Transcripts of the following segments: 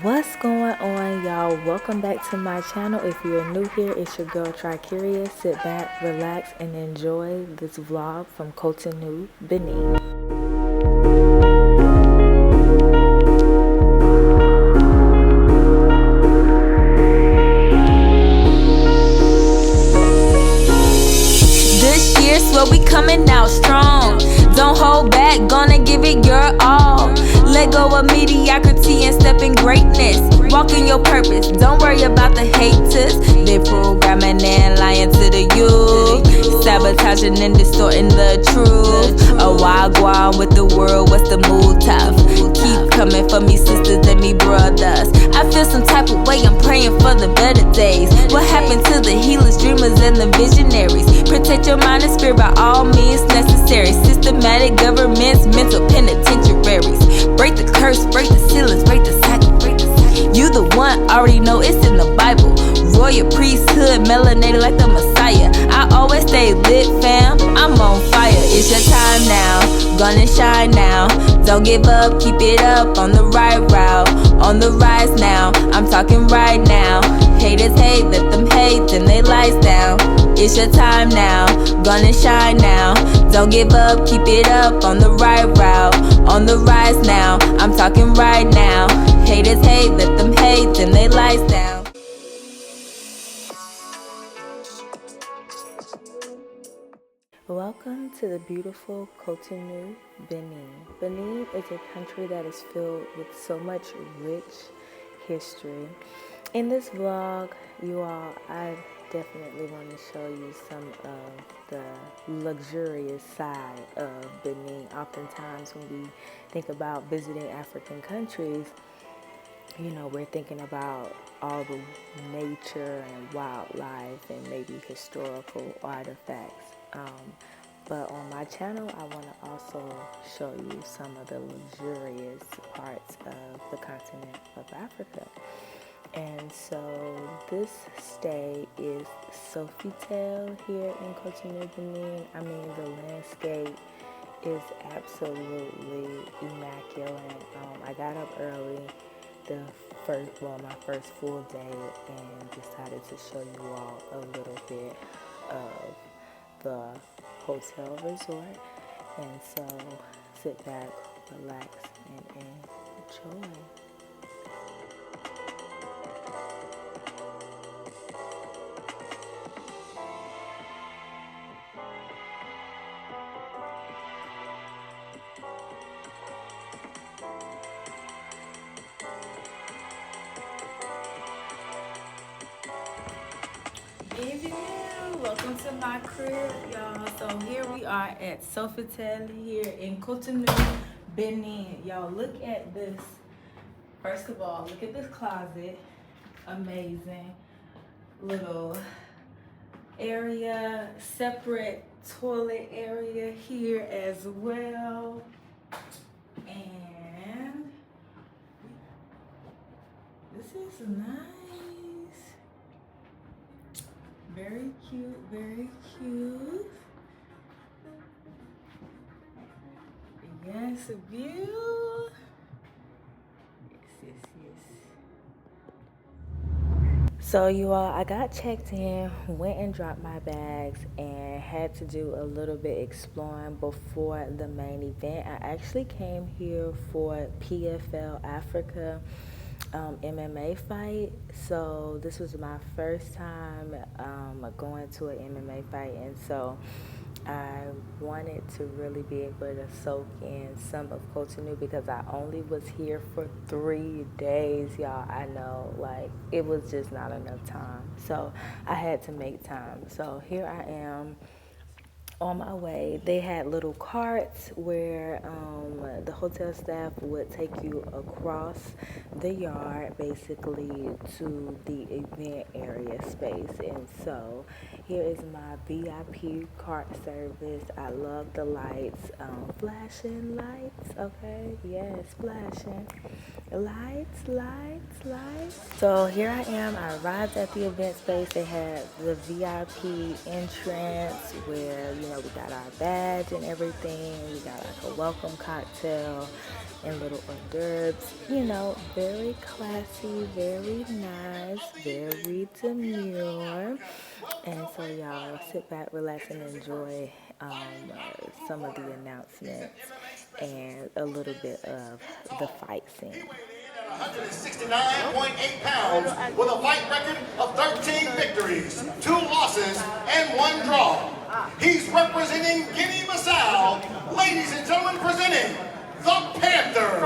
What's going on, y'all? Welcome back to my channel. If you're new here, it's your girl Tricurious. Sit back, relax, and enjoy this vlog from Cotonou, Benin. This year, swear we coming out strong. Don't hold back, gonna give it your all. Let go of mediocrity and step in greatness. Walk in your purpose, don't worry about the haters. They programming and lying to the youth, sabotaging and distorting the truth. A wild guan with the world, what's the mood tough? Keep coming for me sisters and me brothers. I feel some type of way, I'm praying for the better days. What happened to the healers, dreamers, and the visionaries? Protect your mind and spirit by all means necessary. Systematic governments, mental penitentiaries. Break the curse, break the ceilings, break the cycle, break the cycle. You the one, already know it's in the Bible. Royal priesthood, melanated like the Messiah. I always stay lit, fam, I'm on fire. It's your time now, gonna shine now. Don't give up, keep it up, on the right route, on the rise now. I'm talking right now. Haters hate, let them hate, then they lights down. It's your time now, gonna shine now. Don't give up, keep it up, on the right route, on the rise now. I'm talking right now. Haters hate, let them hate, then they lights down. Welcome to the beautiful Cotonou, Benin. Benin is a country that is filled with so much rich history. In this vlog, I definitely want to show you some of the luxurious side of Benin. Oftentimes when we think about visiting African countries, you know, we're thinking about all the nature and wildlife and maybe historical artifacts. But on my channel, I want to also show you some of the luxurious parts of the continent of Africa. And so this stay is Sofitel here in Cotonou, Benin. I mean, the landscape is absolutely immaculate. I got up early my first full day, and decided to show you all a little bit of the hotel resort. And so sit back, relax, and enjoy. Welcome to my crib, y'all. So here we are at Sofitel here in Cotonou, Benin. Y'all, look at this. First of all, look at this closet. Amazing. Little area, separate toilet area here as well. And this is nice. Very cute, very cute. Yes, a view. Yes. So you all, I got checked in, went and dropped my bags, and had to do a little bit exploring before the main event. I actually came here for PFL Africa MMA fight. So this was my first time going to an MMA fight, and so I wanted to really be able to soak in some of Cotonou because I only was here for 3 days, y'all. I know, like, it was just not enough time, so I had to make time. So here I am on my way. They had little carts where the hotel staff would take you across the yard basically to the event area space. And so Here is my VIP cart service. I love the lights. Flashing lights, okay? Yes, flashing. Lights, lights, lights. So here I am. I arrived at the event space. They had the VIP entrance where, you know, we got our badge and everything. We got like a welcome cocktail and little hors d'oeuvres. You know, very classy, very nice, very demure. And so y'all sit back, relax, and enjoy some of the announcements and a little bit of the fight scene. 169.8 pounds with a fight record of 13 victories, 2 losses, and 1 draw. He's representing Guinea-Bissau. Ladies and gentlemen, presenting the Panther,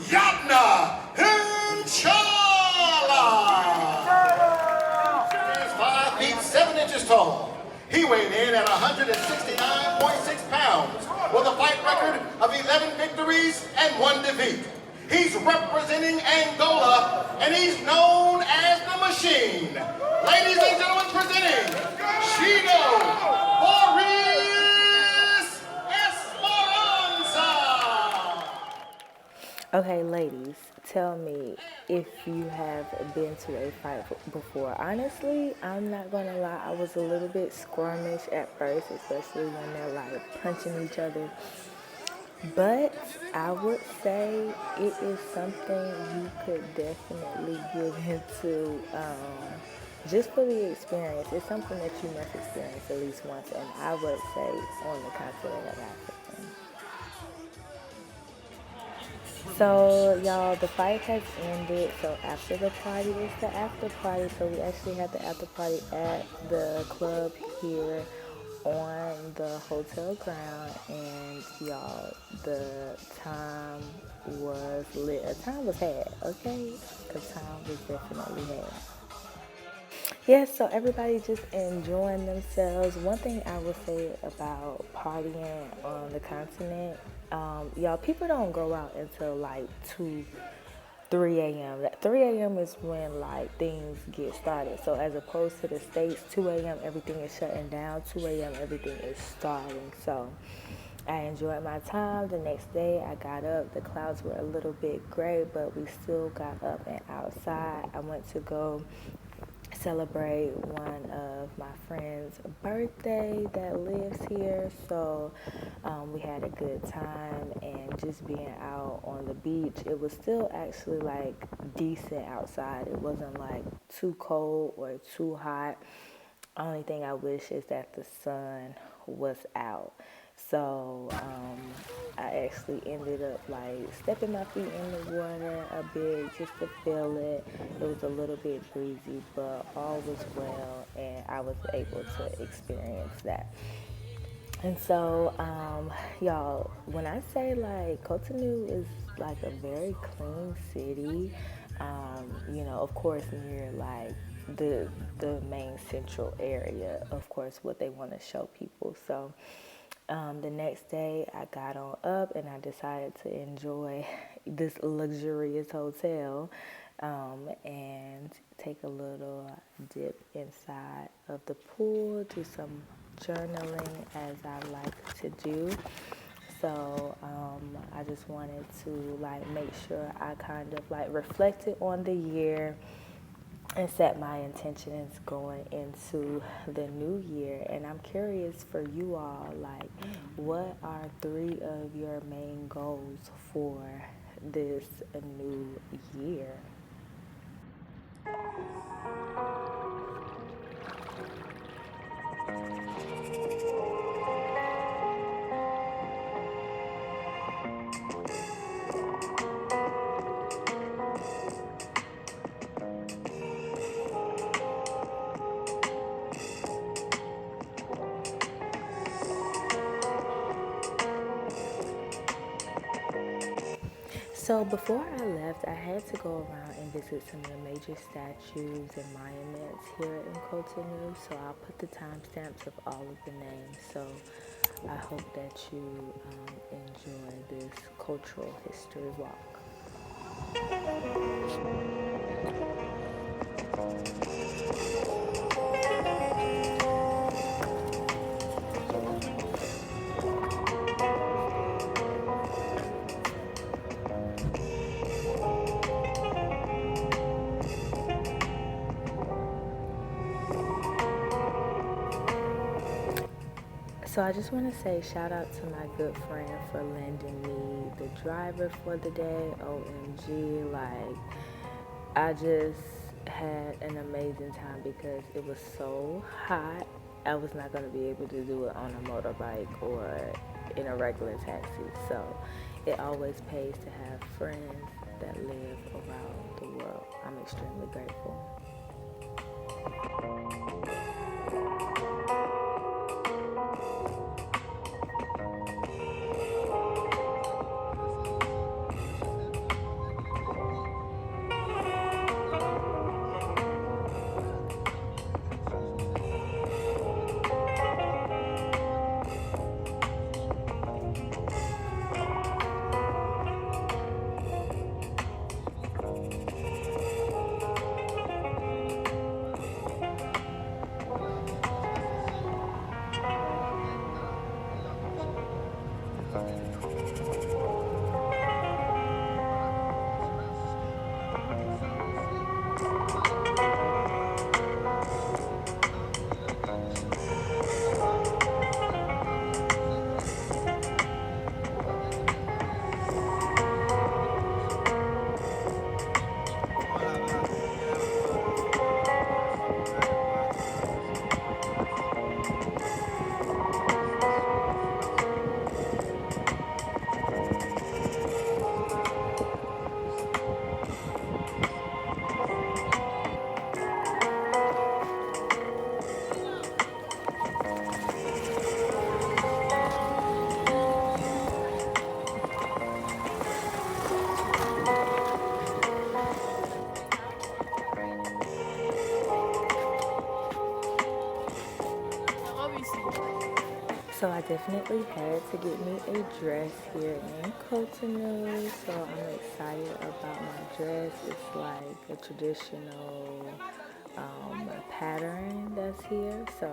Yabna Hinchala. He's 5 feet 7 inches tall. He weighed in at 169.6 pounds with a fight record of 11 victories and 1 defeat. He's representing Angola, and he's known as the Machine. Ladies and gentlemen, presenting Chino Boris Esperanza. Okay, ladies, tell me if you have been to a fight before. Honestly, I'm not gonna lie, I was a little bit squirmish at first, especially when they're like punching each other. But I would say it is something you could definitely get into just for the experience. It's something that you must experience at least once, and I would say on the continent of Africa. So y'all, the fight has ended. So after the party is the after party. So we actually had the after party at the club here on the hotel ground, and y'all, the time was lit. A time was had, okay? The time was definitely had. Yes, so everybody just enjoying themselves. One thing I would say about partying on the continent, y'all, people don't go out until like 3 a.m. That 3 a.m. is when like things get started. So as opposed to the States, 2 a.m. everything is shutting down. 2 a.m. everything is starting. So I enjoyed my time. The next day I got up. The clouds were a little bit gray, but we still got up and outside. I went to go celebrate one of my friend's birthday that lives here, so we had a good time, and just being out on the beach, it was still actually like decent outside. It wasn't like too cold or too hot. Only thing I wish is that the sun was out. So I actually ended up like stepping my feet in the water a bit just to feel it. It was a little bit breezy, but all was well, and I was able to experience that. And so, y'all, when I say like Cotonou is like a very clean city, you know, of course near like the main central area, of course, what they want to show people. So the next day I got on up and I decided to enjoy this luxurious hotel and take a little dip inside of the pool, do some journaling as I like to do. So I just wanted to like make sure I kind of like reflected on the year and set my intentions going into the new year. And I'm curious for you all, like, what are 3 of your main goals for this new year? So before I left, I had to go around and visit some of the major statues and monuments here in Cotonou. So I'll put the timestamps of all of the names. So I hope that you enjoy this cultural history walk. So I just want to say shout out to my good friend for lending me the driver for the day. OMG, like I just had an amazing time because it was so hot. I was not going to be able to do it on a motorbike or in a regular taxi. So it always pays to have friends that live around the world. I'm extremely grateful. So I definitely had to get me a dress here in Cotonou. So I'm excited about my dress. It's like a traditional pattern that's here. So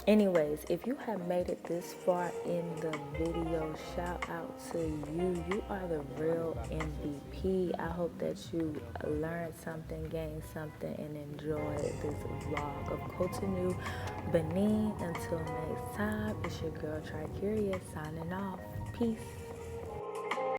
anyways, if you have made it this far in the video, shout out to you. You are the real MVP. I hope that you learned something, gained something, and enjoyed this vlog of Cotonou, Benin. Until next time, it's your girl Tricurious signing off. Peace.